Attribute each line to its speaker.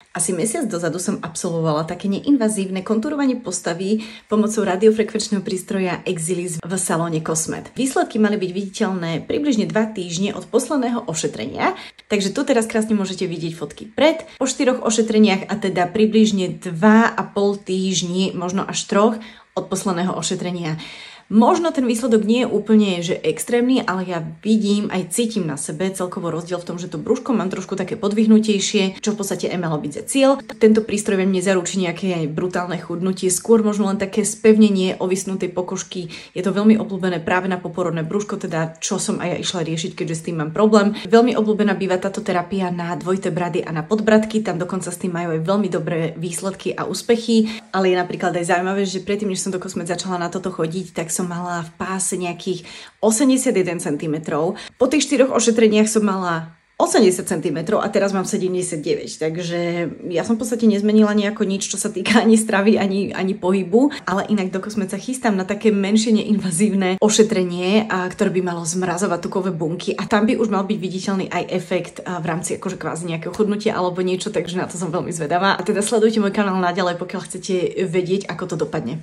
Speaker 1: Asi mesiac dozadu som absolvovala také neinvazívne kontúrovanie postavy pomocou radiofrekvenčného prístroja Exilis v salóne Cosmet. Výsledky mali byť viditeľné približne 2 týždne od posledného ošetrenia, takže tu teraz krásne môžete vidieť fotky pred, po 4 ošetreniach a teda približne 2,5 týždni, možno až 3 od posledného ošetrenia. Možno ten výsledok nie je úplne že extrémny, ale ja vidím aj cítim na sebe celkovo rozdiel v tom, že to brúško mám trošku také podvihnutejšie, čo v podstate malo byť za cieľ. Tento prístroj vám nezaručí nejaké aj brutálne chudnutie, skôr možno len také spevnenie ovisnutej pokožky. Je to veľmi obľúbené práve na poporodné brúško, teda čo som aj ja išla riešiť, keďže s tým mám problém. Veľmi obľúbená býva táto terapia na dvojité brady a na podbradky, tam dokonca s tým majú aj veľmi dobré výsledky a úspechy, ale je napríklad aj zaujímavé, že predtým, než som do Cosmet začala na toto chodiť, tak som mala v páse nejakých 81 cm. Po tých 4 ošetreniach som mala 80 cm a teraz mám 79, takže ja som v podstate nezmenila nejako nič, čo sa týka ani stravy, ani pohybu, ale inak do Cosmet sa chystám na také menšie neinvazívne ošetrenie, ktoré by malo zmrazovať tukové bunky a tam by už mal byť viditeľný aj efekt v rámci akože kvázi nejakého chudnutia alebo niečo, takže na to som veľmi zvedavá. A teda sledujte môj kanál naďalej, pokiaľ chcete vedieť, ako to dopadne.